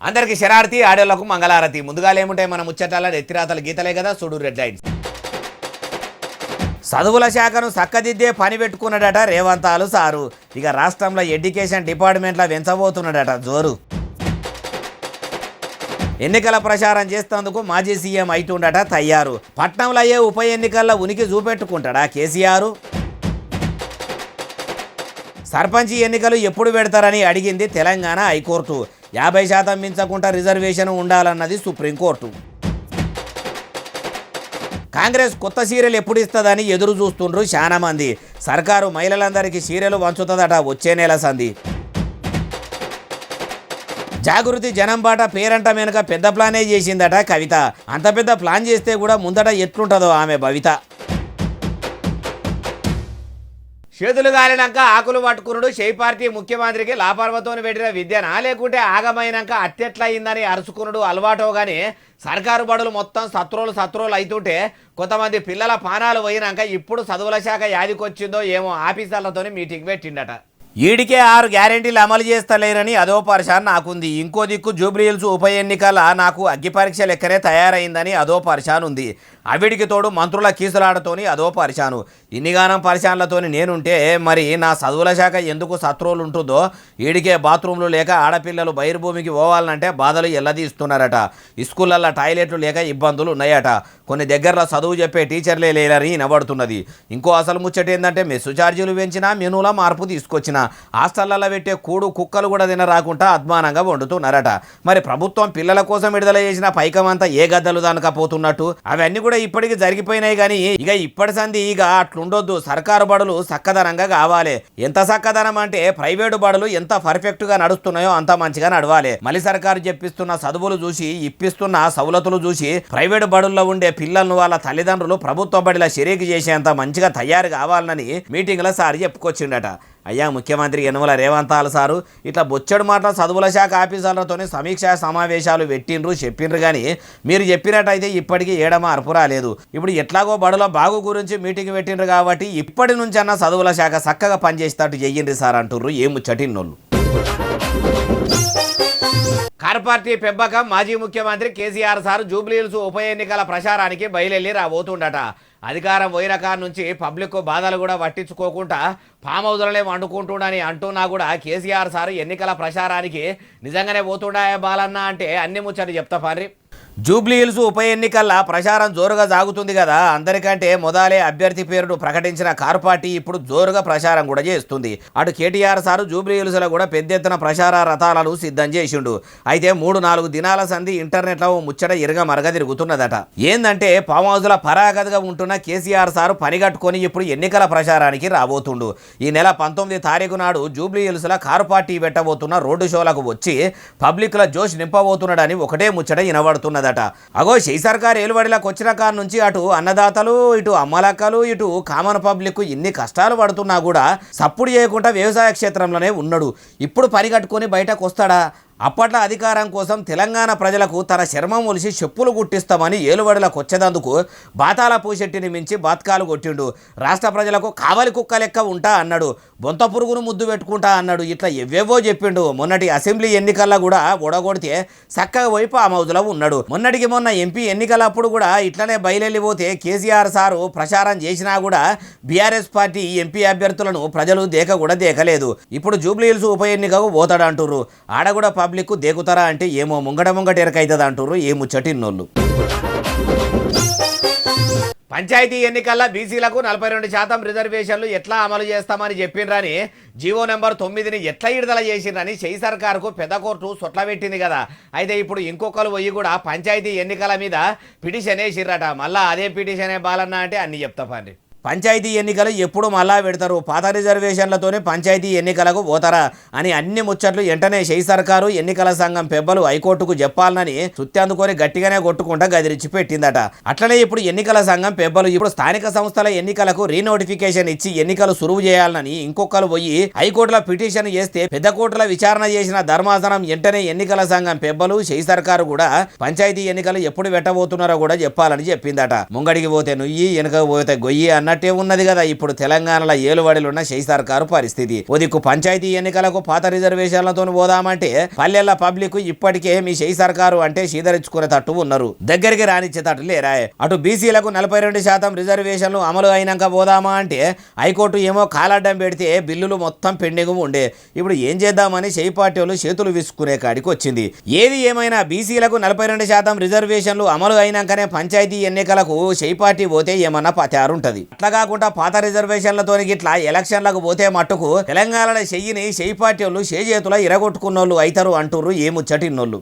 అందరికి శరారతి ఆడోళ్లకు మంగళారతి. ముందుగా ఏముంటాయి మన ముచ్చటాల ఎత్తిరాతల గీతలే కదా, చూడు రెడ్ లైన్స్. చదువుల శాఖను చక్కదిద్దే పని పెట్టుకున్నాడట రేవంతాలు సారు. ఇక రాష్ట్రంలో ఎడ్యుకేషన్ డిపార్ట్మెంట్లో పెంచబోతున్నాడట జోరు. ఎన్నికల ప్రచారం చేసేందుకు మాజీ సీఎం అయితుండట తయారు. పట్నంలో అయ్యే ఉప ఎన్నికల్లో ఉనికి చూపెట్టుకుంటాడా కేసీఆర్. సర్పంచ్ ఎన్నికలు ఎప్పుడు పెడతారని అడిగింది తెలంగాణ హైకోర్టు. 50% మించకుండా రిజర్వేషన్ ఉండాలన్నది సుప్రీంకోర్టు. కాంగ్రెస్ కొత్త సీరియల్ ఎప్పుడు ఇస్తుందని ఎదురు చూస్తుండ్రు చాలా మంది. సర్కారు మహిళలందరికీ సీరియల్ పంచుతుందట వచ్చే నెల సంది. జాగృతి జనం బాట పేరంట వెనుక పెద్ద ప్లానే చేసిందట కవిత. అంత పెద్ద ప్లాన్ చేస్తే కూడా ముందట ఎట్లుంటుందో ఆమె భవిత. చేతులు గాలినాక ఆకులు పట్టుకున్నాడు షై పార్టీ ముఖ్యమంత్రికి లాపర్వతో పెట్టిన విద్యనా, లేకుంటే ఆగమైనాక అత్తెట్లయిందని అరుచుకున్నాడు అలవాటో కానీ సర్కారు బడులు మొత్తం సత్రోలు అవుతుంటే కొంతమంది పిల్లల పానాలు పోయినాక ఇప్పుడు చదువుల శాఖ యాదికొచ్చిందో ఏమో ఆఫీసర్లతో మీటింగ్ పెట్టిండట. ఈడికే 6 గ్యారెంటీలు అమలు చేస్తలేరని అదో పరిశాన్ నాకుంది. ఇంకో దిక్కు జూబ్లీహిల్స్ ఉప ఎన్నికల నాకు అగ్గి పరీక్ష లెక్కనే తయారైందని అదో పరిశాన్ ఉంది. అవిడికి తోడు మంత్రుల కీసులాడతోని అదో పరిశాను. ఇన్నిగానం పరిశాన్లతోని నేనుంటే మరి నా చదువుల శాఖ ఎందుకు సత్రోలు ఉంటుందో. ఈడికే బాత్రూంలు లేక ఆడపిల్లలు బహిర్భూమికి పోవాలంటే బాధలు ఎల్లదీస్తున్నారట. స్కూళ్ళల్లో టాయిలెట్లు లేక ఇబ్బందులు ఉన్నాయట. కొన్ని దగ్గరలో చదువు చెప్పే టీచర్లే లేరని వినబడుతున్నది. ఇంకో అసలు ముచ్చట ఏంటంటే మెస్సు ఛార్జీలు పెంచినా మెనూల మార్పు తీసుకొచ్చిన హాస్టళ్లలో పెట్టే కూడు కుక్కలు కూడా తినరాకుండా అద్మానంగా వండుతున్నారట. మరి ప్రభుత్వం పిల్లల కోసం విడుదల చేసిన పైకమంతా ఏ గద్దలు దానకపోతున్నట్టు అవన్నీ కూడా ఇప్పటికి జరిగిపోయినాయి. కానీ ఇక ఇప్పటి సంది ఇక అట్లుండొద్దు. సర్కారు బడులు చక్కదనంగా కావాలి. ఎంత చక్కదనం అంటే ప్రైవేటు బడులు ఎంత పర్ఫెక్ట్ గా నడుస్తున్నాయో అంత మంచిగా నడవాలి. మళ్ళీ సర్కారు చెప్పిస్తున్న చదువులు చూసి ఇప్పిస్తున్న సౌలతులు చూసి ప్రైవేటు బడుల్లో ఉండే పిల్లలను వాళ్ళ తల్లిదండ్రులు ప్రభుత్వ బడిలో షరీకు చేసేంత మంచిగా తయారు కావాలని మీటింగ్లో సార్ చెప్పుకొచ్చిండట. అయ్యా ముఖ్యమంత్రి యనమల రేవంతాలు సారు ఇట్లా బొచ్చడు మాటలు చదువుల శాఖ ఆఫీసర్లతోనే సమీక్షా సమావేశాలు చెప్పిండ్రు కానీ మీరు చెప్పినట్టయితే ఇప్పటికీ ఏడమ అర్పు రాలేదు. ఇప్పుడు ఎట్లాగో బడుల బాగు గురించి మీటింగ్ పెట్టిండ్రు కాబట్టి ఇప్పటి నుంచన్నా చదువుల శాఖ చక్కగా పనిచేసేటట్టు చెయ్యండి సార్ అంటుర్రు ఏ ముచ్చటిన్నోళ్ళు. కార్ పార్టీ పెంపకం మాజీ ముఖ్యమంత్రి కేసీఆర్ సార్ జూబ్లీహిల్స్ ఉప ఎన్నికల ప్రచారానికి బయలుదేరి రాబోతుండట. అధికారం పోయిన కాడ నుంచి పబ్లిక్ బాధలు కూడా పట్టించుకోకుండా ఫామ్ హౌస్లనే వండుకుంటుండని అంటున్నా కూడా కేసీఆర్ సార్ ఎన్నికల ప్రచారానికి నిజంగానే పోతుండా బాలన్న అంటే అన్ని ముచ్చట చెప్తా పారి. జూబ్లీహిల్స్ ఉప ఎన్నికల్లో ప్రచారం జోరుగా సాగుతుంది కదా. అందరికంటే మొదలే అభ్యర్థి పేరును ప్రకటించిన కారు పార్టీ ఇప్పుడు జోరుగా ప్రచారం కూడా చేస్తుంది. అటు కేటీఆర్ సారు జూబ్లీహిల్స్లో కూడా పెద్ద ఎత్తున ప్రచార రథాలను సిద్ధం చేసిండు. అయితే 3-4 దినాల సంధి ఇంటర్నెట్లో ముచ్చట ఇరగమరగ తిరుగుతున్నదట. ఏందంటే ఫామ్ హౌస్ల పరాగతిగా ఉంటున్న కేసీఆర్ సారు పనిగట్టుకొని ఇప్పుడు ఎన్నికల ప్రచారానికి రాబోతుండు. ఈ నెల 19 తారీఖు నాడు జూబ్లీహిల్స్లో కారు పార్టీ పెట్టబోతున్న రోడ్డు షోలకు వచ్చి పబ్లిక్ల జోష్ నింపబోతున్నాడని ఒకటే ముచ్చట వినబడుతున్నది. అగో షై సర్కార్ ఏలుబడిలోకి వచ్చిన కాడ నుంచి అటు అన్నదాతలు ఇటు అమ్మలక్కలు ఇటు కామన్ పబ్లిక్ ఇన్ని కష్టాలు పడుతున్నా కూడా సప్పుడు చేయకుండా వ్యవసాయ క్షేత్రంలోనే ఉన్నాడు. ఇప్పుడు పని కట్టుకొని బయటకు వస్తాడా? అప్పట్లో అధికారం కోసం తెలంగాణ ప్రజలకు తన చర్మం ఒలిసి చెప్పులు గుట్టిస్తామని ఏలుబడిలకు వచ్చేందుకు బాతాల పూశెట్టిని మించి బాత్కాలు కొట్టిండు. రాష్ట్ర ప్రజలకు కావలి కుక్క లెక్క ఉంటా అన్నాడు. బొంత పురుగును ముద్దు పెట్టుకుంటా అన్నాడు. ఇట్లా ఎవేవో చెప్పిండు. మొన్నటి అసెంబ్లీ ఎన్నికల్లో కూడా ఓడగొడితే చక్కగా పోయి ఫామ్ హౌస్లో ఉన్నాడు. మొన్నటికి మొన్న ఎంపీ ఎన్నికలప్పుడు కూడా ఇట్లనే బయలుపోతే కేసీఆర్ సారు ప్రచారం చేసినా కూడా బీఆర్ఎస్ పార్టీ ఎంపీ అభ్యర్థులను ప్రజలు దేక కూడా దేకలేదు. ఇప్పుడు జూబ్లీహిల్స్ ఉప ఎన్నికకు పోతాడంటుర్రు. ఆడ కూడా పబ్లిక్ దేకుతారా అంటే ఏమో ముంగట ఎరకైతుంది అంటుర్రు ఏ ముచ్చటిన్నోళ్ళు. పంచాయతీ ఎన్నికల్లో బీసీలకు 42% రిజర్వేషన్లు ఎట్లా అమలు చేస్తామని చెప్పిండ్రని జీవో నెంబర్ 9ని ఎట్లా విడుదల చేసిండ్రని షై సర్కార్కు పెద్ద కోర్టు సొట్ల పెట్టింది కదా. అయితే ఇప్పుడు ఇంకొకరు పోయి కూడా పంచాయతీ ఎన్నికల మీద పిటిషన్ వేసిర్రట. మళ్ళా అదే పిటిషనే బాలన్న అంటే అన్ని చెప్తా పండి. పంచాయతీ ఎన్నికలు ఎప్పుడు మళ్ళా పెడతారు? పాత రిజర్వేషన్లతోనే పంచాయతీ ఎన్నికలకు పోతారా అని అన్ని ముచ్చట్లు వెంటనే షై సర్కారు ఎన్నికల సంఘం పెబ్బలు హైకోర్టుకు చెప్పాలని సుత్తందుకొని గట్టిగానే కొట్టుకుంటా గదిరిచి పెట్టిందట. అట్లనే ఇప్పుడు ఎన్నికల సంఘం పెబ్బలు ఇప్పుడు స్థానిక సంస్థల ఎన్నికలకు రీనోటిఫికేషన్ ఇచ్చి ఎన్నికలు సురువు చేయాలని ఇంకొకరు పోయి హైకోర్టులో పిటిషన్ చేస్తే పెద్ద కోర్టుల విచారణ చేసిన ధర్మాసనం వెంటనే ఎన్నికల సంఘం పెబ్బలు షై సర్కారు కూడా పంచాయతీ ఎన్నికలు ఎప్పుడు పెట్టబోతున్నారో కూడా చెప్పాలని చెప్పిందట. ముంగడికి పోతే నుయ్యి వెనుక పోతే గొయ్యి అన్నట్టు అన్నట్టే ఉన్నది కదా ఇప్పుడు తెలంగాణలో ఏలుబడిలున్న షై సర్కారు పరిస్థితి. ఉదిక్కు పంచాయతీ ఎన్నికలకు పాత రిజర్వేషన్లతో పోదామంటే పల్లెల పబ్లిక్ ఇప్పటికే మీ షై సర్కారు అంటే సీదరించుకునేటట్టు ఉన్నారు, దగ్గరికి రానిచ్చేటట్టు లేరా. అటు బీసీలకు 42% రిజర్వేషన్లు అమలు అయినాక పోదామా అంటే హైకోర్టు ఏమో కాలడ్డం పెడితే బిల్లులు మొత్తం పెండింగ్ ఉండే. ఇప్పుడు ఏం చేద్దామని షై పార్టీ వాళ్ళు చేతులు విసుకునే కాడికి వచ్చింది. ఏది ఏమైనా బీసీలకు 42% రిజర్వేషన్లు అమలు అయినాకనే పంచాయతీ ఎన్నికలకు షై పార్టీ పోతే ఏమన్నా పతారుంటది. అట్లా కాకుండా పాత రిజర్వేషన్లతో ఇట్లా ఎలక్షన్లకు పోతే మట్టుకు తెలంగాణలో షెయ్యిని షై పార్టీ వాళ్ళు చేతుల ఇరగొట్టుకున్నోళ్ళు అయితారు అంటుర్రు ఏ ముచ్చటిన్నోళ్ళు.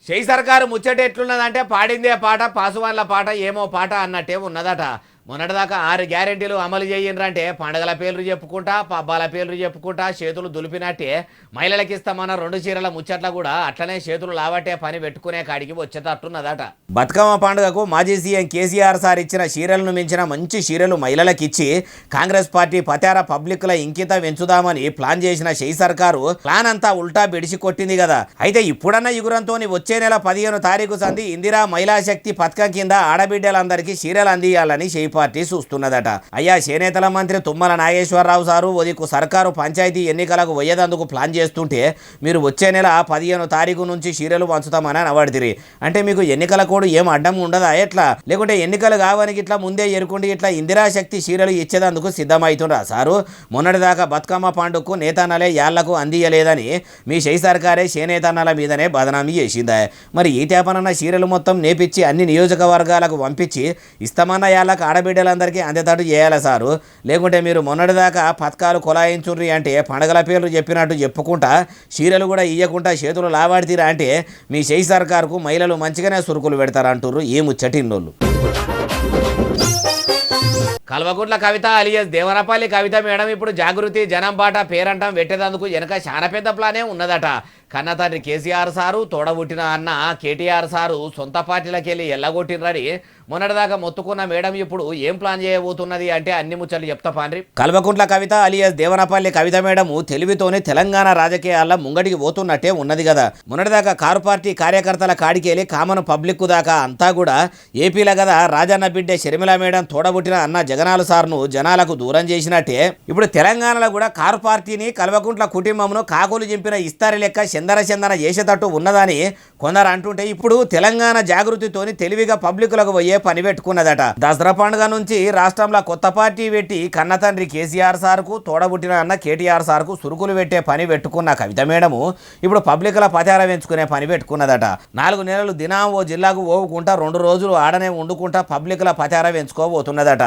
షై సర్కారు ముచ్చట ఎట్లున్నదంటే పాడిందే పాట పాసువాన్ల పాట ఏమో పాట అన్నట్టే ఉన్నదట. మొన్నటిదాకా 6 గ్యారెంటీలు అమలు చేయండ్రంటే పండగల పేర్లు చెప్పుకుంటా పబ్బాల పేర్లు చెప్పుకుంటా చేతులు దులిపినట్టే మహిళలకు ఇస్తామన్న 2 చీరల ముచ్చట్ల కూడా అట్లనే చేతులు లావట్టే పని పెట్టుకునే కాడికి వచ్చేటట్టున్నదట. బతుకమ్మ పండుగకు మాజీ సీఎం కేసీఆర్ సార్ ఇచ్చిన చీరలను మించిన మంచి చీరలు మహిళలకు ఇచ్చి కాంగ్రెస్ పార్టీ పతార పబ్లిక్ల ఇంకిత పెంచుదామని ప్లాన్ చేసిన షై సర్కారు ప్లాన్ అంతా ఉల్టా బెడిసి కొట్టింది కదా. అయితే ఇప్పుడన్న యుగురంతో వచ్చే నెల 15 తారీఖు సంది ఇందిరా మహిళా శక్తి పథకం కింద ఆడబిడ్డలందరికీ చీరలు అందియాలని షై పార్టీ చూస్తున్నదట. అయ్యా చేనేతల మంత్రి తుమ్మల నాగేశ్వరరావు సారు ఉదికు సర్కారు పంచాయతీ ఎన్నికలకు పోయేందుకు ప్లాన్ చేస్తుంటే మీరు వచ్చే నెల 15 తారీఖు నుంచి చీరలు పంచుతామని అనబడితిరి. అంటే మీకు ఎన్నికల కోడ్ ఏం అడ్డం ఉండదా ఎట్లా? లేకుంటే ఎన్నికలు కావడానికి ఇట్లా ముందే ఎరుకుండి ఇట్లా ఇందిరాశక్తి చీరలు ఇచ్చేందుకు సిద్ధమవుతుండ్రా సారు? మొన్నటిదాకా బతుకమ్మ పండుగకు నేతన్నలే యాళ్లకు అందియలేదని మీ షై సర్కారే చేనేతన్నల మీదనే బదనామీ చేసిందా? మరి ఈ తేపనన్న చీరలు మొత్తం నేపిచ్చి అన్ని నియోజకవర్గాలకు పంపించి ఇస్తామన్న యాళ్లకు బిడ్డలందరికీ అందేటట్టు చేయాలి సారు. లేకుంటే మీరు మొన్నటిదాకా పథకాలు కొలాయించుర్రి అంటే పండగల పేర్లు చెప్పినట్టు చెప్పుకుంటా చీరలు కూడా ఇయ్యకుండా చేతులు లావాడితీరా అంటే మీ షై సర్కారుకు మహిళలు మంచిగానే సురుకులు పెడతారంటుర్రు ఏ ముచ్చటిన్నోళ్ళు. కల్వకుంట్ల కవిత అలియస్ దేవరపల్లి కవిత మేడం ఇప్పుడు జాగృతి జనం బాట పేరంటం పెట్టేందుకు వెనక చాలా పెద్ద ప్లానే ఉన్నదట. కన్న తండ్రి కేసీఆర్ సారు తోడబుట్టిన అన్న కేటీఆర్ సారు సొంత పార్టీలకు వెళ్ళి ఎల్లగొట్టినరని మొన్నటిదాకా మొత్తుకున్న మేడం ఇప్పుడు ఏం ప్లాన్ చేయబోతున్నది అంటే అన్ని ముచ్చట్లు చెప్తా పాండ్రి. కల్వకుంట్ల కవిత అలియస్ దేవరపల్లి కవిత మేడం తెలివితోనే తెలంగాణ రాజకీయాల్లో ముంగడికి పోతున్నట్టే ఉన్నది కదా. మొన్నటిదాకా కారు పార్టీ కార్యకర్తల కాడికి వెళ్ళి కామన్ పబ్లిక్ దాకా అంతా కూడా ఏపీలో కదా రాజన్న బిడ్డ షర్మిల మేడం తోడబుట్టిన అన్న జగనాలు సార్ను జనాలకు దూరం చేసినట్టే ఇప్పుడు తెలంగాణలో కూడా కారు పార్టీని కల్వకుంట్ల కుటుంబంను కాకులు చింపిన ఇస్తారి లెక్క చందన చేసేటట్టు ఉన్నదని కొందరు అంటుంటే ఇప్పుడు తెలంగాణ జాగృతితోని తెలివిగా పబ్లిక్లకు పోయే పని పెట్టుకున్నదట. దసరా పండుగ నుంచి రాష్ట్రంలో కొత్త పార్టీ పెట్టి కన్న తండ్రి కేసీఆర్ సార్కు తోడబుట్టిన అన్న కేటీఆర్ సార్కు సురుకులు పెట్టే పని పెట్టుకున్న కవిత మేడము ఇప్పుడు పబ్లిక్ల పచారం పెంచుకునే పని పెట్టుకున్నదట. 4 నెలలు దినం ఓ జిల్లాకు ఓవుకుంటా 2 రోజులు ఆడనే వండుకుంటా పబ్లిక్ల పచారం పెంచుకోబోతున్నదట.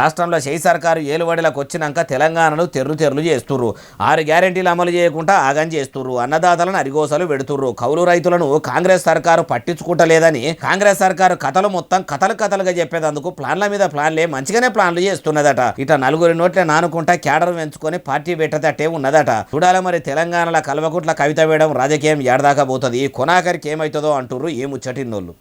రాష్ట్రంలో షై సర్కారు ఏలుబడిలకు వచ్చినాక తెలంగాణను తెర్రు చేస్తుర్రు. 6 గ్యారెంటీలు అమలు చేయకుండా ఆగం చేస్తుర్రు. అన్నదాతలను అరిగోసలు పెడుతుర్రు. కౌలు రైతులను కాంగ్రెస్ సర్కారు పట్టించుకుంటలేదని కాంగ్రెస్ సర్కారు కథలు మొత్తం కథలుగా చెప్పేందుకు ప్లాన్ల మీద ప్లాన్లే మంచిగానే ప్లాన్లు చేస్తున్నదట. ఇట 4 నోట్లే నానుకుంటా క్యాడర్ పెంచుకొని పార్టీ పెట్టదట్టే ఉన్నదట. చూడాలి మరి తెలంగాణలో కల్వకుంట్ల కవిత వేయడం రాజకీయం ఏడదాకా పోతుంది, కొనాకరికి ఏమవుతుందో అంటుర్రు ఏ ముచ్చటిన్నోళ్ళు.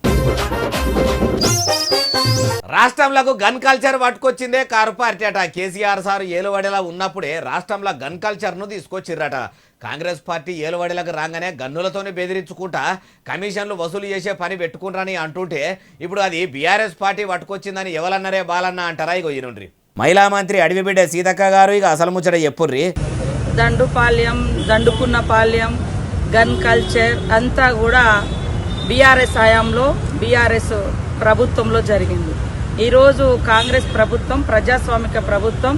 రాష్ట్రంలో గన్ కల్చర్ పట్టుకొచ్చిందే కారు పార్టీ అట. కేసీఆర్ సార్ ఏలువడిలా ఉన్నప్పుడే రాష్ట్రంలో గన్ కల్చర్ను తీసుకొచ్చిర్రట. కాంగ్రెస్ పార్టీ ఏలువడిలకు రాగానే గన్నులతోనే బెదిరించుకుంటా కమిషన్లు వసూలు చేసే పని పెట్టుకుంటారని అంటుంటే ఇప్పుడు అది బీఆర్ఎస్ పార్టీ పట్టుకొచ్చిందని ఎవరన్నారే బాలన్న అంటారా? ఇగో ఈనుండ్రి మహిళా మంత్రి అడవిబిడ్డ సీతక్క గారు ఇక అసలు ముచ్చట చెప్పుర్రి. దండుకున్నపాలెం గన్ కల్చర్ అంతా కూడా బీఆర్ఎస్ హయాంలో బీఆర్ఎస్ ప్రభుత్వంలో జరిగింది. ఈరోజు కాంగ్రెస్ ప్రభుత్వం ప్రజాస్వామిక ప్రభుత్వం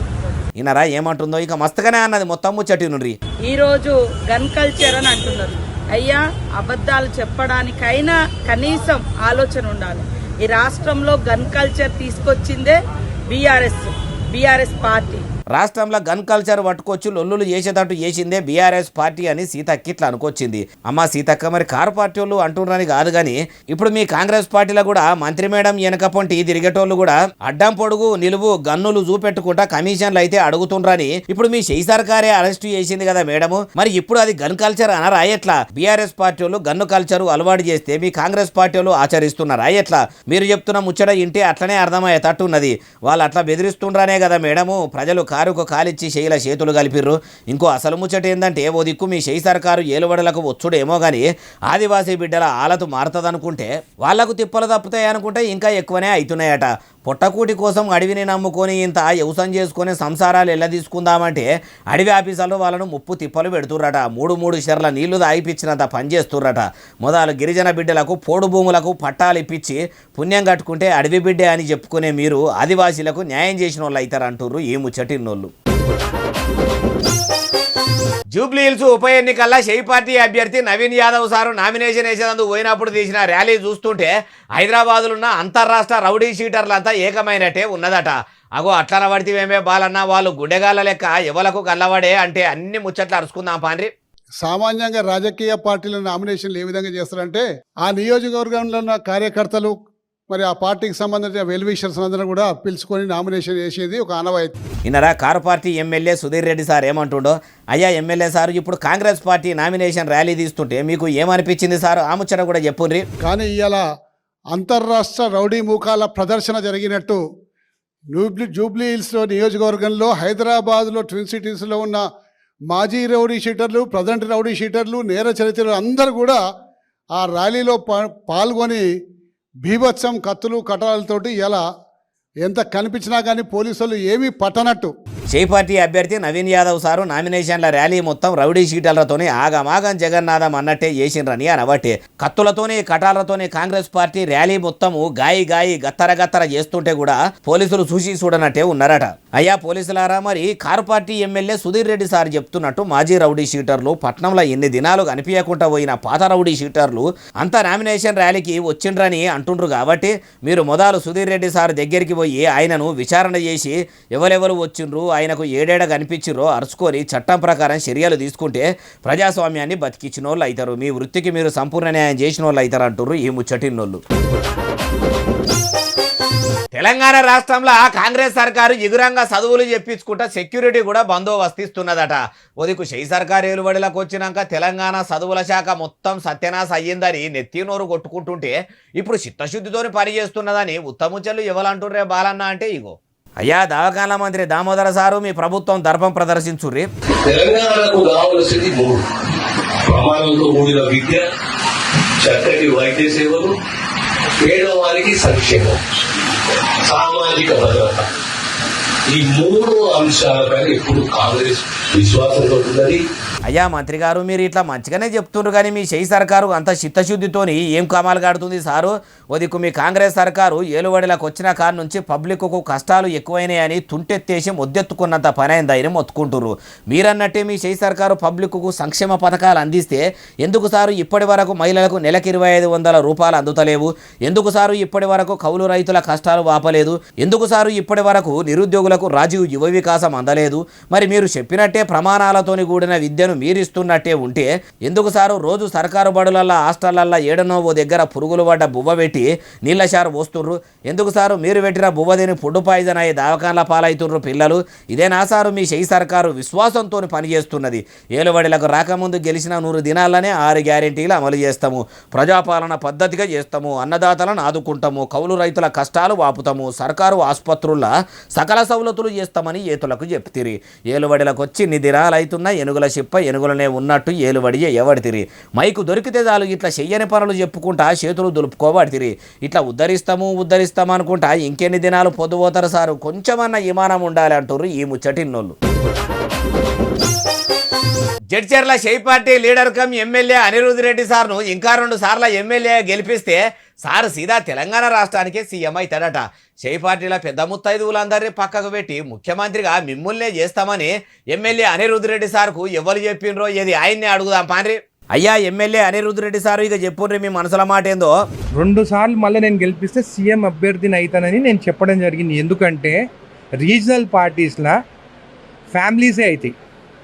ఈయనరా ఏమంటుందో ఇక మస్తుగానే అన్నది మొత్తం ముచ్చటి నుండి. ఈరోజు గన్ కల్చర్ అని అంటున్నారు. అయ్యా అబద్ధాలు చెప్పడానికైనా కనీసం ఆలోచన ఉండాలి. ఈ రాష్ట్రంలో గన్ కల్చర్ తీసుకొచ్చిందే బీఆర్ఎస్ పార్టీ. రాష్ట్రంలో గన్ కల్చర్ పట్టుకొచ్చి లొల్లులు చేసేటట్టు చేసిందే బీఆర్ఎస్ పార్టీ అని సీతక్క ఇట్లా అనుకొచ్చింది. అమ్మ సీతక్క మరి కారు పార్టీ వాళ్ళు అంటున్నారని కాదు కానీ ఇప్పుడు మీ కాంగ్రెస్ పార్టీలో కూడా మంత్రి మేడం వెనకపోంటి తిరిగేటోళ్ళు కూడా అడ్డం పొడుగు నిలువు గన్నులు చూపెట్టుకుంటా కమిషన్లు అయితే అడుగుతుండ్రని ఇప్పుడు మీ షై సర్కారే అరెస్టు చేసింది కదా మేడము. మరి ఇప్పుడు అది గన్ కల్చర్ అనరా ఎట్లా? బీఆర్ఎస్ పార్టీ వాళ్ళు గన్ను కల్చర్ అలవాటు చేస్తే మీ కాంగ్రెస్ పార్టీ వాళ్ళు ఆచరిస్తున్నారా ఎట్లా? మీరు చెప్తున్న ముచ్చట ఇంటే అట్లనే అర్థమయ్యేటట్టు ఉన్నది. వాళ్ళు అట్లా బెదిరిస్తుండ్రనే కదా మేడము ప్రజలు కారుకు కాలిచ్చి షైల చేతులు కలిపిర్రు. ఇంకో అసలు ముచ్చట ఏందంటే ఓ దిక్కు మీ షై సర్కారు ఏలుబడులకు వచ్చుడేమో కానీ ఆదివాసీ బిడ్డల ఆలతు మారుతుందనుకుంటే వాళ్లకు తిప్పలు తప్పుతాయి అనుకుంటే ఇంకా ఎక్కువనే అవుతున్నాయట. పొట్టకూటి కోసం అడవిని నమ్ముకొని ఇంత వ్యవసాయం చేసుకొని సంసారాలు ఎలా తీసుకుందామంటే అడవి ఆఫీసర్లు వాళ్ళను ముప్పు తిప్పలు పెడుతుర్రట. మూడు షెర్ల నీళ్లు తాగిపించినంత పని చేస్తుర్రట. మొదలు గిరిజన బిడ్డలకు పోడు భూములకు పట్టాలు ఇప్పించి పుణ్యం కట్టుకుంటే అడవి బిడ్డే అని చెప్పుకునే మీరు ఆదివాసీలకు న్యాయం చేసిన వాళ్ళు అవుతారు అంటుర్రు ఈ ముచ్చటిన్నోళ్ళు. జూబ్లీ హిల్స్ ఉప ఎన్నికల్లో షై పార్టీ అభ్యర్థి నవీన్ యాదవ్ సారు నామినేషన్ వేసేందుకు పోయినప్పుడు తీసిన ర్యాలీ చూస్తుంటే హైదరాబాద్లో ఉన్న అంతర్రాష్ట్ర రౌడీ షీటర్లంతా ఏకమైనట్టే ఉన్నదట. అగో అట్లన పడితేవేమే బాలన్న వాళ్ళు గుండెగాళ్ళ లెక్క ఎవలకు గల్లవాడే అంటే అన్ని ముచ్చట్లు అరుచుకుందాం పాండ్రి. సామాన్యంగా రాజకీయ పార్టీల నామినేషన్లు ఏ విధంగా చేస్తారంటే ఆ నియోజకవర్గంలో ఉన్న కార్యకర్తలు మరి ఆ పార్టీకి సంబంధించిన వెల్ విషర్స్ అందరూ కూడా పిలుచుకొని నామినేషన్ చేసేది ఒక ఆనవాయితీ. ఇన్నరా car party MLA Sudheer Reddy sir ఏమంటుండో, అయ్యా ఎమ్మెల్యే సార్ ఇప్పుడు కాంగ్రెస్ పార్టీ నామినేషన్ ర్యాలీ తీస్తుంటే మీకు ఏమనిపించింది సార్ ఆ ముచ్చట కూడా చెప్పుర్రి. కానీ ఇవాళ అంతర్రాష్ట్ర రౌడీ మూకాల ప్రదర్శన జరిగినట్టు జూబ్లీ హిల్స్లో నియోజకవర్గంలో హైదరాబాద్లో ట్విన్ సిటీస్లో ఉన్న మాజీ రౌడీ షీటర్లు, ప్రజెంట్ రౌడీ షీటర్లు, నేర చరిత్రలు అందరూ కూడా ఆ ర్యాలీలో పాల్గొని బీభత్సం కత్తులు కటాలతోటి ఇలా ఎంత కనిపించినా కానీ పోలీసులు ఏమీ పట్టనట్టు. షై పార్టీ అభ్యర్థి నవీన్ యాదవ్ సారు నామినేషన్ల ర్యాలీ మొత్తం రౌడీ షీటర్లతోనే ఆగమాగం జగన్నాథం అన్నట్టే చేసిండ్రని అనబట్టే కత్తులతోనే కటాలతోనే కాంగ్రెస్ పార్టీ ర్యాలీ మొత్తము గాయి గత్తర చేస్తుంటే కూడా పోలీసులు చూసి చూడనట్టే ఉన్నారట. అయ్యా పోలీసులారా, మరి car party MLA Sudheer Reddy sir చెప్తున్నట్టు మాజీ రౌడీ షీటర్లు పట్నంలో ఎన్ని దినాలు కనిపించకుండా పోయిన పాత రౌడీ షీటర్లు అంతా నామినేషన్ ర్యాలీకి వచ్చిండ్రని అంటుండ్రు. కాబట్టి మీరు మొదలు సుధీర్ రెడ్డి సార్ దగ్గరికి పోయి ఆయనను విచారణ చేసి ఎవరెవరు వచ్చిండ్రు, ఆయనకు ఏడేడ కనిపించిరో అరుచుకొని చట్టం ప్రకారం చర్యలు తీసుకుంటే ప్రజాస్వామ్యాన్ని బతికించిన వాళ్ళు అవుతారు, మీ వృత్తికి మీరు సంపూర్ణ న్యాయం చేసిన వాళ్ళు అవుతారు అంటుర్రు ఈ ముచ్చటిన్నోళ్ళు. తెలంగాణ రాష్ట్రంలో కాంగ్రెస్ సర్కారు ఎగురంగా చదువులు చెప్పించుకుంటా సెక్యూరిటీ కూడా బందోబస్తు ఒదికు షై సర్కారు ఏలుబడిలకు వచ్చినాక తెలంగాణ చదువుల శాఖ మొత్తం సత్యనాశ అయ్యిందని నెత్తినోరు కొట్టుకుంటుంటే ఇప్పుడు చిత్తశుద్ధితోని పనిచేస్తున్నదని ఉత్తముచ్చలు ఎవరంటుర్రే బాలన్న అంటే ఇగో. అయ్యా దవాఖాన మంత్రి దామోదర సారు మీ ప్రభుత్వం దర్పం ప్రదర్శించుర్రి. తెలంగాణకు కావలసింది మూడు: ప్రమాణంతో కూడిన విద్య, చక్కటి వైద్య సేవలు, పేదవారికి సంక్షేమం, సామాజిక భద్రత. ఈ మూడు అంశాలపైన ఇప్పుడు కాంగ్రెస్ విశ్వాసంతో ఉన్నది. అయ్యా మంత్రి గారు, మీరు ఇట్లా మంచిగానే చెప్తుండ్రు కానీ మీ షై సర్కారు అంత చిత్తశుద్ధితోని ఏం కామాలు కాడుతుంది సారు? ఒదికు మీ కాంగ్రెస్ సర్కారు ఏలుబడిలకు వచ్చిన కాడ నుంచి పబ్లిక్కు కష్టాలు ఎక్కువైనాయని తుంటెత్తేసి మొద్దెత్తుకున్నంత పని అయిందని మొత్తుకుంటుర్రు. మీరన్నట్టే మీ షై సర్కారు పబ్లిక్కు సంక్షేమ పథకాలు అందిస్తే ఎందుకు సారు ఇప్పటి వరకు మహిళలకు నెలకు 2500 రూపాయలు అందుతలేవు? ఎందుకు సారు ఇప్పటి వరకు కౌలు రైతుల కష్టాలు వాపలేదు? ఎందుకు సారు ఇప్పటి వరకు నిరుద్యోగులకు రాజీవ్ యువ వికాసం అందలేదు? మరి మీరు చెప్పినట్టే ప్రమాణాలతోని కూడిన విద్యను మీరిస్తున్నట్టే ఉంటే ఎందుకు సారు రోజు సర్కారు బడులల్లా హాస్టళ్లల్లా ఏడనో ఓ దగ్గర పురుగులు పడ్డ బువ్వ పెట్టి నీళ్ళ షారు పోస్తుర్రు? ఎందుకు సారు మీరు పెట్టిన బువ్వ తిని ఫుడ్ పాయిజన్ అయ్యి దవాఖాన్ల పాలవుతుర్రు పిల్లలు? ఇదేనా సారు మీ షై సర్కారు విశ్వాసంతో పనిచేస్తున్నది? ఏలుబడిలకు రాకముందు గెలిచిన 100 దినాలనే 6 గ్యారెంటీలు అమలు చేస్తాము, ప్రజాపాలన పద్ధతిగా చేస్తాము, అన్నదాతలను ఆదుకుంటాము, కౌలు రైతుల కష్టాలు వాపుతాము, సర్కారు ఆసుపత్రుల్లో సకల సౌలతులు చేస్తామని ఏతులకు చెప్తిరి. ఏలుబడిలకు వచ్చి ఇన్ని దినాలు అవుతున్నా ఎనుగుల చిప్ప ఎనుగులనే ఉన్నట్టు ఏలుబడి ఎవడితిరి. మైకు దొరికితే చాలు ఇట్లా చెయ్యని పనులు చెప్పుకుంటా చేతులు దులుపుకోబడితిరి. ఇట్లా ఉద్ధరిస్తాము అనుకుంటా ఇంకెన్ని దినాలు పొద్దుపోతారు సారు? కొంచెమన్నా విమానం ఉండాలి అంటుర్రు ఈ ముచ్చటిన్నోళ్ళు. జడ్చర్ల షై party leader cum MLA Anirudh Reddy సార్ను ఇంకా 2 సార్లు ఎమ్మెల్యే గెలిపిస్తే సార్ సీదా తెలంగాణ రాష్ట్రానికే సీఎం అవుతాడట. షై పార్టీల పెద్ద ముత్తైదువులందరినీ పక్కకు పెట్టి ముఖ్యమంత్రిగా మిమ్ముల్నే చేస్తామని ఎమ్మెల్యే అనిరుద్ రెడ్డి సార్కు ఎవరు చెప్పిండ్రో ఏది ఆయన్నే అడుగుదాం పాండ్రి. అయ్యా ఎమ్మెల్యే అనిరుద్ రెడ్డి సారు ఇక చెప్పుండ్రి మీ మనసుల మాట ఏందో. 2 సార్లు మళ్ళీ నేను గెలిపిస్తే సీఎం అభ్యర్థిని అవుతానని నేను చెప్పడం జరిగింది. ఎందుకంటే రీజనల్ పార్టీస్లో ఫ్యామిలీసే అవుతాయి,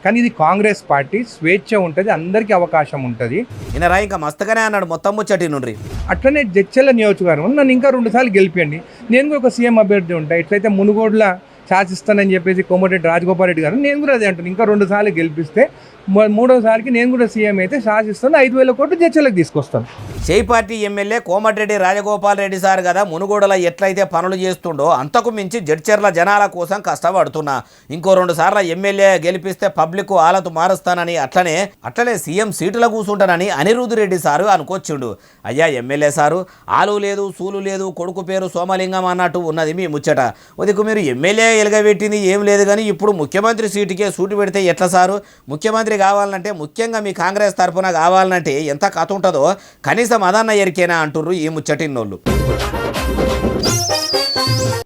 కానీ ఇది కాంగ్రెస్ పార్టీ స్వేచ్ఛ ఉంటుంది, అందరికీ అవకాశం ఉంటుంది. ఈయనరా ఇంకా మస్తుగానే అన్నాడు మొత్తం ముచ్చటి నుండి. అట్లనే జడ్చర్ల నియోజకవర్గం నన్ను ఇంకా 2 సార్లు గెలిపియండి, నేను కూడా ఒక సీఎం అభ్యర్థి ఉంటాను. ఎట్లయితే మునుగోడులో శాసిస్తానని చెప్పేసి కోమటిరెడ్డి రాజగోపాల్ రెడ్డి గారు, నేను కూడా అదే అంటాను, ఇంకా 2 సార్లు గెలిపిస్తే మూడోసారికి నేను కూడా సీఎం అయితే శాసిస్తాను, 5,000 కోట్లు చర్చలకు తీసుకొస్తాను. చేయి party MLA Komatireddy Rajagopal Reddy sir కదా మునుగోడలో ఎట్లయితే పనులు చేస్తుండో అంతకు మించి జడ్చర్ల జనాల కోసం కష్టపడుతున్నా. ఇంకో 2 సార్లు ఎమ్మెల్యే గెలిపిస్తే పబ్లిక్ ఆలతు మారుస్తానని అట్లనే సీఎం సీటులో కూర్చుంటానని అనిరుద్ధ్ రెడ్డి సారు అనుకొచ్చిండు. అయ్యా ఎమ్మెల్యే సారు, ఆలు లేదు సూలు లేదు, కొడుకు పేరు సోమలింగం అన్నట్టు ఉన్నది మీ ముచ్చట. ఉదికు మీరు ఎమ్మెల్యే ఎలుగబెట్టింది ఏం లేదు కానీ ఇప్పుడు ముఖ్యమంత్రి సీటుకే సూటు పెడితే ఎట్లా సారు? ముఖ్యమంత్రి కావాలంటే, ముఖ్యంగా మీ కాంగ్రెస్ తరఫున కావాలంటే ఎంత కథ ఉంటుందో కనీసం అదన్న ఎరికేనా అంటుర్రు ఈ ముచ్చటిన్నోళ్ళు.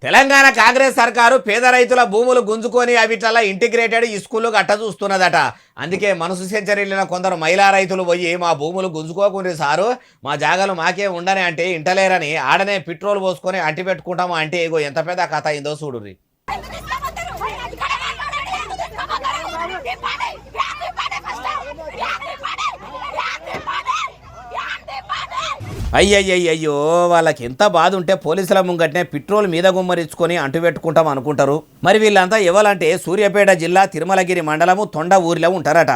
తెలంగాణ కాంగ్రెస్ సర్కారు పేద రైతుల భూములు గుంజుకొని అవిట్ల ఇంటిగ్రేటెడ్ స్కూళ్ళు కట్ట చూస్తున్నదట. అందుకే మనసు సెంచరీలిన కొందరు మహిళా రైతులు పోయి మా భూములు గుంజుకోకుండ్రి సారు, మా జాగాలు మాకే ఉండని అంటే ఇంటలేరని ఆడనే పెట్రోల్ పోసుకొని అంటి పెట్టుకుంటాము అంటే ఇగో ఎంత పెద్ద కథ అయిందో చూడుర్రి. అయ్యయ్యయ్యో, వాళ్ళకి ఎంత బాధ ఉంటే పోలీసుల ముంగట్నే పెట్రోల్ మీద గుమ్మరించుకొని అంటుపెట్టుకుంటాం అనుకుంటారు. మరి వీళ్ళంతా ఎవరంటే సూర్యాపేట జిల్లా తిరుమలగిరి మండలము తొండ ఊరిలో ఉంటారట.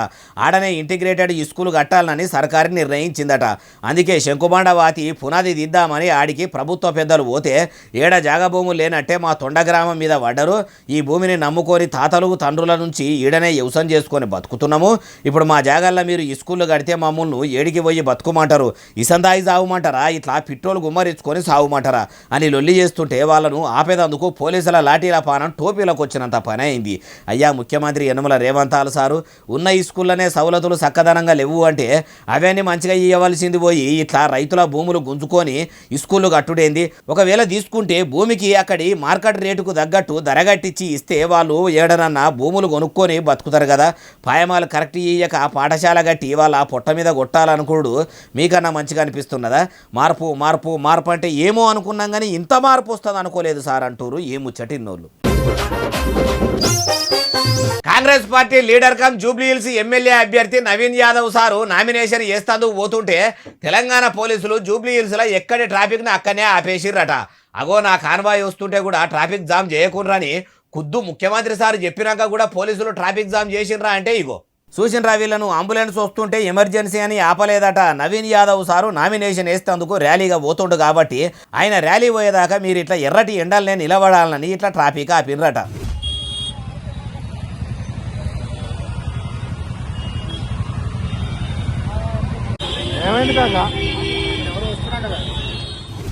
ఆడనే ఇంటిగ్రేటెడ్ స్కూల్ కట్టాలని సర్కారు నిర్ణయించిందట. అందుకే శంకుబండ వాతి పునాది దిద్దామని ఆడికి ప్రభుత్వ పెద్దలు పోతే ఏడ జాగా భూములు లేనట్టే మా తొండ గ్రామం మీద పడ్డరు. ఈ భూమిని నమ్ముకొని తాతలు తండ్రుల నుంచి ఈడనే వ్యవసాయం చేసుకొని బతుకుతున్నాము. ఇప్పుడు మా జాగాల్లో మీరు ఈ స్కూళ్ళు కడితే మమ్మల్ని ఏడికి పోయి బతుకుమంటారు, ఇసందాయి సాగుమంటారు, ఇట్లా పెట్రోల్ గుమ్మరించుకొని సాగుమంటారా అని లొల్లి చేస్తుంటే వాళ్ళను ఆపేదందుకు పోలీసుల లాఠీల పానం టోపీలకు వచ్చినంత పని అయింది. అయ్యా ముఖ్యమంత్రి యనమల రేవంతాలు సారు, ఉన్న ఈ స్కూళ్ళనే సవలతులు చక్కదనంగా లేవు అంటే అవన్నీ మంచిగా ఇవ్వవలసింది పోయి ఇట్లా రైతుల భూములు గుంజుకొని స్కూళ్ళు కట్టుడేంది? ఒకవేళ తీసుకుంటే భూమికి అక్కడి మార్కెట్ రేటుకు తగ్గట్టు ధరగట్టించి ఇస్తే వాళ్ళు ఏడనన్నా భూములు కొనుక్కొని బతుకుతారు కదా. పాయమాలు కరెక్ట్ ఇయ్యక పాఠశాల కట్టి వాళ్ళ పొట్ట మీద కొట్టాలనుకోడు మీకన్నా మంచిగా అనిపిస్తున్నదా? మార్పు మార్పు మార్పు అంటే ఏమో అనుకున్నాం కానీ ఇంత మార్పు వస్తుంది అనుకోలేదు సార్ అంటూరు ఈ ముచ్చటిన్నోళ్ళు. Congress party leader cum Jubilee Hills MLA అభ్యర్థి నవీన్ యాదవ్ సారు నామినేషన్ చేస్తందుకు పోతుంటే తెలంగాణ పోలీసులు జూబ్లీహిల్స్లో ఎక్కడి ట్రాఫిక్ని అక్కడనే ఆపేసిర్రట. అగో నా కాన్వాయ్ వస్తుంటే కూడా ట్రాఫిక్ జామ్ చేయకుండ్రని ఖుద్దు ముఖ్యమంత్రి సార్ చెప్పినాక కూడా పోలీసులు ట్రాఫిక్ జామ్ చేసిండ్రా అంటే ఇగో చూసిన వీళ్ళను అంబులెన్స్ వస్తుంటే ఎమర్జెన్సీ అని ఆపలేదట. నవీన్ యాదవ్ సారు నామినేషన్ వేస్తేందుకు ర్యాలీగా పోతుండు కాబట్టి ఆయన ర్యాలీ పోయేదాకా మీరు ఇట్లా ఎర్రటి ఎండలనే నిలబడాలని ఇట్లా ట్రాఫిక్ ఆపినరట.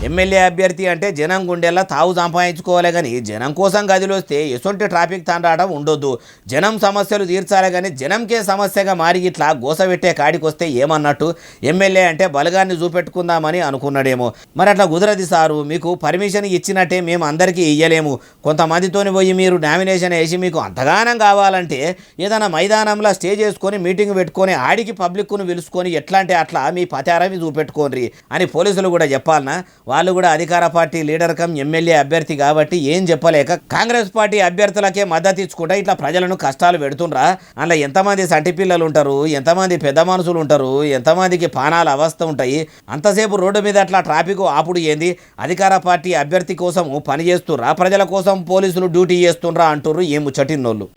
ఎమ్మెల్యే అభ్యర్థి అంటే జనం గుండెల్లా తావు సంపాదించుకోవాలి కానీ జనం కోసం గదిలో వస్తే ఎసొంటి ట్రాఫిక్ తండాటం ఉండొద్దు. జనం సమస్యలు తీర్చాలి కానీ జనంకే సమస్యగా మారి ఇట్లా గోసపెట్టే కాడికి వస్తే ఏమన్నట్టు? ఎమ్మెల్యే అంటే బలగాన్ని చూపెట్టుకుందామని అనుకున్నాడేమో. మరి అట్లా కుదరది సారు, మీకు పర్మిషన్ ఇచ్చినట్టే మేము అందరికీ ఇయ్యలేము. కొంతమందితోని పోయి మీరు నామినేషన్ వేసి మీకు అంతగానం కావాలంటే ఏదైనా మైదానంలో స్టే చేసుకొని మీటింగ్ పెట్టుకొని ఆడికి పబ్లిక్ను పిలుచుకొని ఎట్లా అంటే అట్లా మీ పతారవి చూపెట్టుకోండి అని పోలీసులు కూడా చెప్పాలనా? వాళ్ళు కూడా అధికార పార్టీ లీడర్ కమ్ ఎమ్మెల్యే అభ్యర్థి కాబట్టి ఏం చెప్పలేక కాంగ్రెస్ పార్టీ అభ్యర్థులకే మద్దతు ఇచ్చుకుంటా ఇట్లా ప్రజలను కష్టాలు పెడుతుండ్రా. అందులో ఎంతమంది సంటి పిల్లలు ఉంటారు, ఎంతమంది పెద్ద మనుషులు ఉంటారు, ఎంతమందికి పానాల అవస్థ ఉంటాయి. అంతసేపు రోడ్డు మీద అట్లా ట్రాఫిక్ ఆపుడు ఏంది? అధికార పార్టీ అభ్యర్థి కోసం పని చేస్తుర్రా, ప్రజల కోసం పోలీసులు డ్యూటీ చేస్తుండ్రా అంటుర్రు ఈ ముచ్చటిన్నోళ్ళు.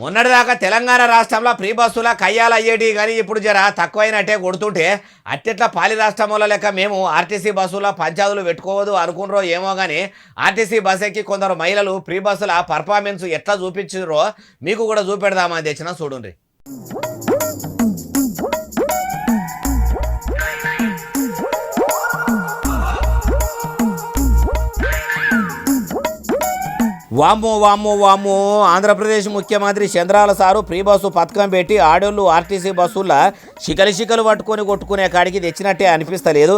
మొన్నటిదాకా తెలంగాణ రాష్ట్రంలో ఫ్రీ బస్సుల కయ్యాలు అయ్యేటి కానీ ఇప్పుడు జర తక్కువైనట్టే కొడుతుంటే అట్టెట్లా పాలి రాష్ట్రంలో లెక్క మేము ఆర్టీసీ బస్సుల పంచాదులు పెట్టుకోవద్దు అనుకున్నారో ఏమో కానీ ఆర్టీసీ బస్ ఎక్కి కొందరు మహిళలు ఫ్రీ బస్సుల పర్ఫార్మెన్స్ ఎట్లా చూపించారో మీకు కూడా చూపెడదామని తెచ్చిన చూడండి. వామ్మో వామ్మో వామ్మో, ఆంధ్రప్రదేశ్ ముఖ్యమంత్రి చంద్రాల సారు ఫ్రీ బస్సు పథకం పెట్టి ఆడోళ్ళు ఆర్టీసీ బస్సుల్లో శికలు పట్టుకొని కొట్టుకునే కాడికి తెచ్చినట్టే అనిపిస్తలేదు.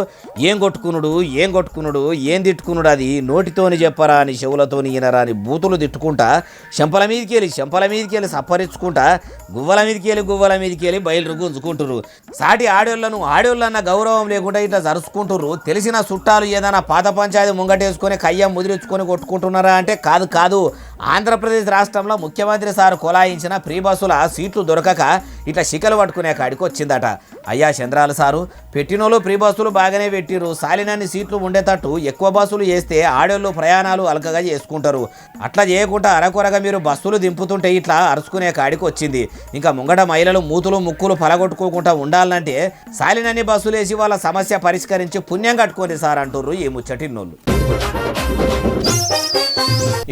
ఏం కొట్టుకునుడు ఏం తిట్టుకునుడు, అది నోటితోని చెప్పరా అని చెవులతోని ఈనరా అని బూతులు తిట్టుకుంటా చెంపల మీదకి వెళ్ళి సప్పరించుకుంటా గువ్వల మీదకి వెళ్ళి బయలు గుంజుకుంటురు. సాటి ఆడోళ్ళన్న గౌరవం లేకుండా ఇట్లా జరుచుకుంటుర్రు. తెలిసిన చుట్టాలు ఏదైనా పాత పంచాయతీ ముంగటేసుకొని కయ్యం ముదిరించుకొని కొట్టుకుంటున్నారా అంటే కాదు, ఆంధ్రప్రదేశ్ రాష్ట్రంలో ముఖ్యమంత్రి సార్ కొలాయించిన ఫ్రీ బస్సుల సీట్లు దొరకక ఇట్లా శికలు పట్టుకునే కాడికి వచ్చిందట. అయ్యా చంద్రాల సారు, పెట్టినోళ్ళు ఫ్రీ బస్సులు బాగానే పెట్టిరు, సాలినన్ని సీట్లు ఉండేటట్టు ఎక్కువ బస్సులు చేస్తే ఆడోళ్ళు ప్రయాణాలు అలకగా చేసుకుంటారు. అట్లా చేయకుండా అరకొరగా మీరు బస్సులు దింపుతుంటే ఇట్లా అరుచుకునే కాడికి వచ్చింది. ఇంకా ముంగట మహిళలు మూతులు ముక్కులు పలగొట్టుకోకుండా ఉండాలంటే సాలినన్ని బస్సులు వేసి వాళ్ళ సమస్య పరిష్కరించి పుణ్యం కట్టుకోండి సార్ అంటుర్రు ఈ ముచ్చటిన్నోళ్ళు.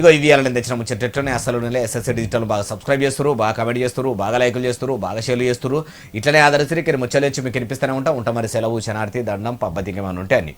ఇగో ఇవి అలా తెచ్చిన ముచ్చటనే అసలు ఎస్ఎస్సీ డిజిటల్ బాగా సబ్స్క్రైబ్ చేస్తారు, బాగా కమెంట్ చేస్తారు, బాగా లైకులు చేస్తారు, బాగా షేర్లు చేస్తారు. ఇట్లనే ఆదరిస్తే ఇక్కడ ముచ్చలేచి మీకు కనిపిస్తూనే ఉంటాం. మరి సెలవు శనార్థి దండం పబ్బతికి ఏమైనా ఉంటే అన్ని.